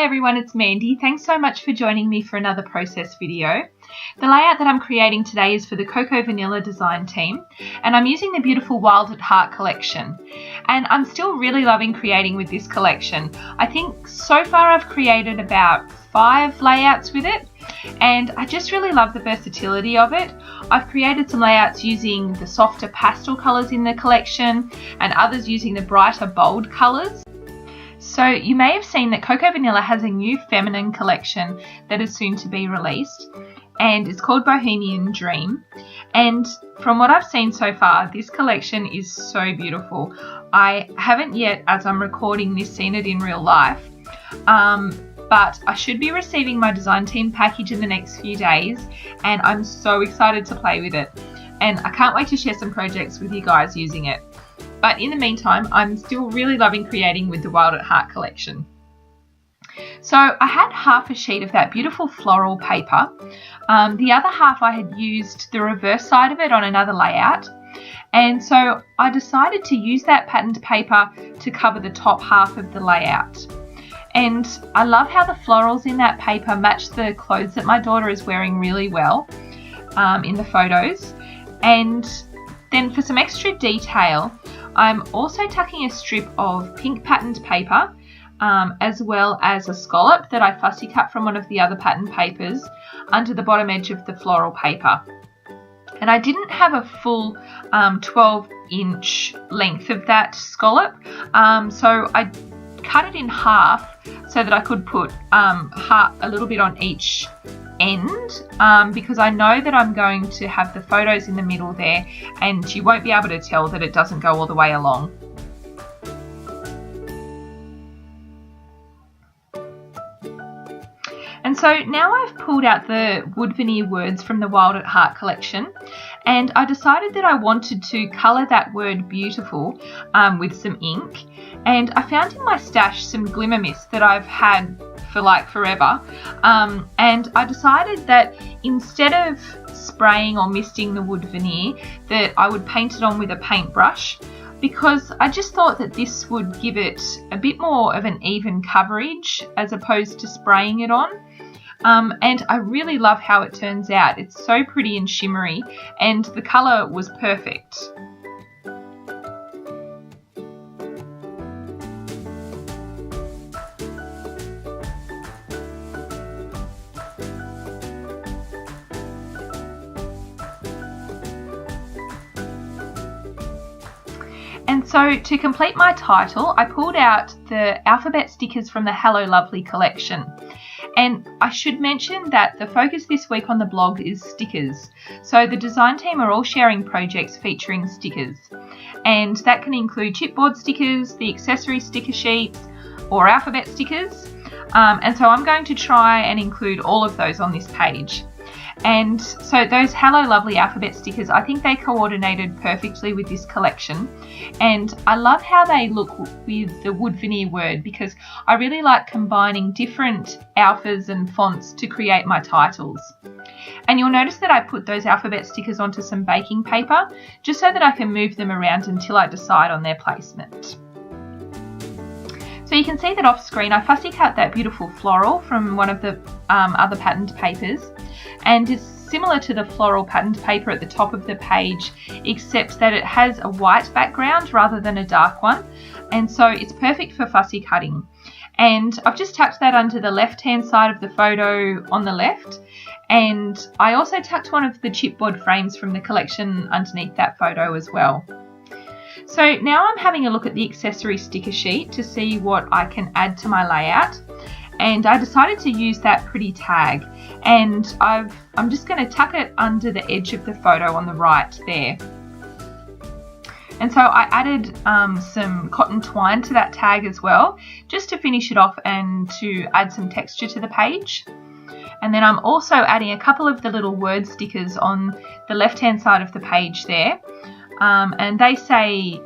everyone, it's Mandy. Thanks so much for joining me for another process video. The layout that I'm creating today is for the Cocoa Vanilla design team, and I'm using the beautiful Wild at Heart collection. And I'm still really loving creating with this collection. I think so far I've created about 5 layouts with it, and I just really love the versatility of it. I've created some layouts using the softer pastel colours in the collection and others using the brighter bold colours. So you may have seen that Cocoa Vanilla has a new feminine collection that is soon to be released, and it's called Bohemian Dream. And from what I've seen so far, this collection is so beautiful. I haven't yet, as I'm recording this, seen it in real life, but I should be receiving my design team package in the next few days, and I'm so excited to play with it. And I can't wait to share some projects with you guys using it. But in the meantime, I'm still really loving creating with the Wild at Heart collection. So I had half a sheet of that beautiful floral paper. The other half I had used the reverse side of it on another layout. And so I decided to use that patterned paper to cover the top half of the layout. And I love how the florals in that paper match the clothes that my daughter is wearing really well in the photos. And then for some extra detail, I'm also tucking a strip of pink patterned paper as well as a scallop that I fussy cut from one of the other pattern papers under the bottom edge of the floral paper. And I didn't have a full 12-inch length of that scallop, so I cut it in half so that I could put a little bit on each end, because I know that I'm going to have the photos in the middle there, and you won't be able to tell that it doesn't go all the way along. And so now I've pulled out the wood veneer words from the Wild at Heart collection, and I decided that I wanted to colour that word beautiful with some ink. And I found in my stash some glimmer mist that I've had for like forever, and I decided that instead of spraying or misting the wood veneer, that I would paint it on with a paintbrush, because I just thought that this would give it a bit more of an even coverage as opposed to spraying it on. And I really love how it turns out. It's so pretty and shimmery, and the colour was perfect. And so to complete my title, I pulled out the alphabet stickers from the Hello Lovely collection. And I should mention that the focus this week on the blog is stickers. So the design team are all sharing projects featuring stickers. And that can include chipboard stickers, the accessory sticker sheets, or alphabet stickers. And so I'm going to try and include all of those on this page. And so those Hello Lovely alphabet stickers, I think they coordinated perfectly with this collection. And I love how they look with the wood veneer word, because I really like combining different alphas and fonts to create my titles. And you'll notice that I put those alphabet stickers onto some baking paper, just so that I can move them around until I decide on their placement. So you can see that off screen I fussy cut that beautiful floral from one of the other patterned papers, and it's similar to the floral patterned paper at the top of the page, except that it has a white background rather than a dark one, and so it's perfect for fussy cutting. And I've just tucked that under the left hand side of the photo on the left, and I also tucked one of the chipboard frames from the collection underneath that photo as well. So now I'm having a look at the accessory sticker sheet to see what I can add to my layout, and I decided to use that pretty tag, and I'm just going to tuck it under the edge of the photo on the right there. And so I added some cotton twine to that tag as well, just to finish it off and to add some texture to the page. And then I'm also adding a couple of the little word stickers on the left hand side of the page there. And they say,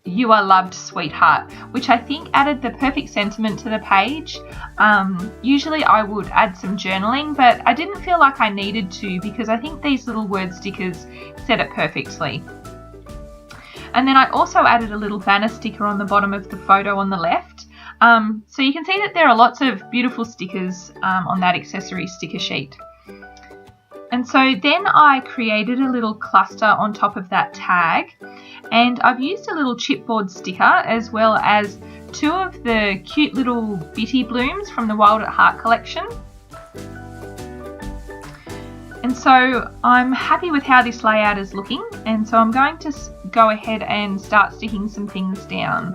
"You are loved, sweetheart," which I think added the perfect sentiment to the page. Usually I would add some journaling, but I didn't feel like I needed to, because I think these little word stickers said it perfectly. And then I also added a little banner sticker on the bottom of the photo on the left, So you can see that there are lots of beautiful stickers on that accessory sticker sheet. And so then I created a little cluster on top of that tag, and I've used a little chipboard sticker as well as 2 of the cute little bitty blooms from the Wild at Heart collection. And so I'm happy with how this layout is looking, and so I'm going to go ahead and start sticking some things down.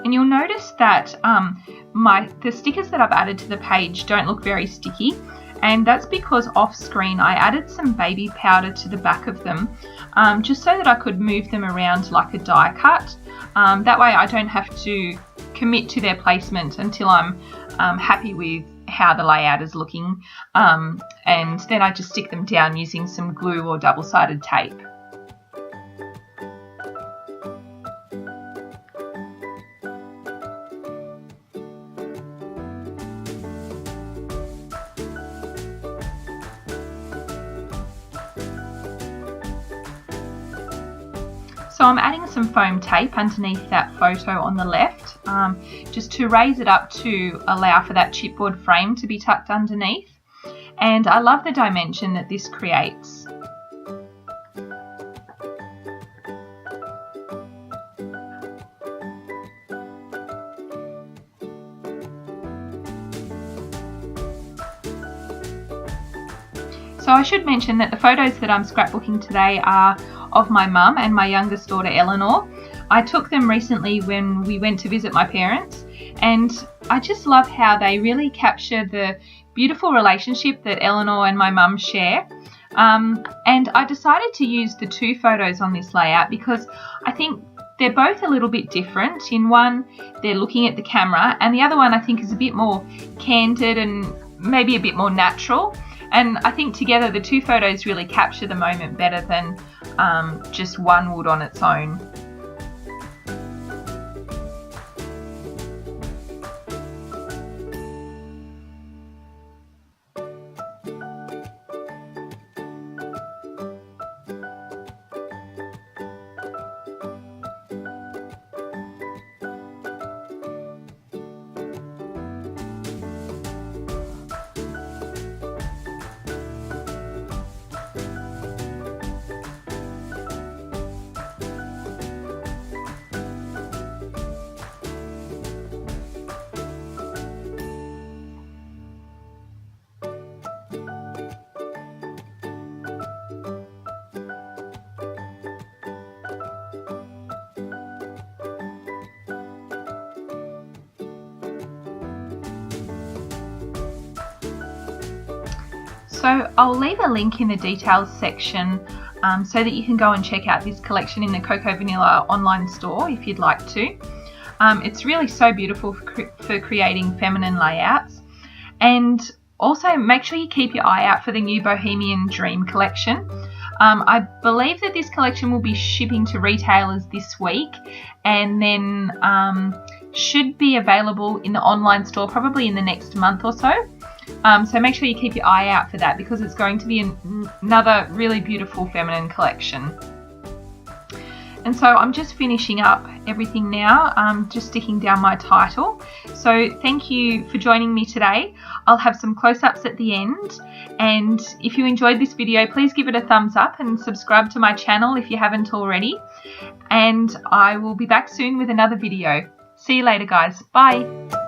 And you'll notice that the stickers that I've added to the page don't look very sticky, and that's because off screen I added some baby powder to the back of them just so that I could move them around like a die cut. That way I don't have to commit to their placement until I'm happy with how the layout is looking, and then I just stick them down using some glue or double-sided tape. So I'm adding some foam tape underneath that photo on the left, just to raise it up to allow for that chipboard frame to be tucked underneath. And I love the dimension that this creates. So I should mention that the photos that I'm scrapbooking today are of my mum and my youngest daughter Eleanor. I took them recently when we went to visit my parents, and I just love how they really capture the beautiful relationship that Eleanor and my mum share. And I decided to use the 2 photos on this layout because I think they're both a little bit different. In one, they're looking at the camera, and the other one I think is a bit more candid and maybe a bit more natural. And I think together the 2 photos really capture the moment better than just one would on its own. So I'll leave a link in the details section so that you can go and check out this collection in the Coco Vanilla online store if you'd like to. It's really so beautiful for creating feminine layouts. And also make sure you keep your eye out for the new Bohemian Dream collection. I believe that this collection will be shipping to retailers this week, and then should be available in the online store probably in the next month or so. So make sure you keep your eye out for that because it's going to be another really beautiful feminine collection. And so I'm just finishing up everything now, just sticking down my title. So thank you for joining me today. I'll have some close-ups at the end. And if you enjoyed this video, please give it a thumbs up and subscribe to my channel if you haven't already. And I will be back soon with another video. See you later, guys. Bye.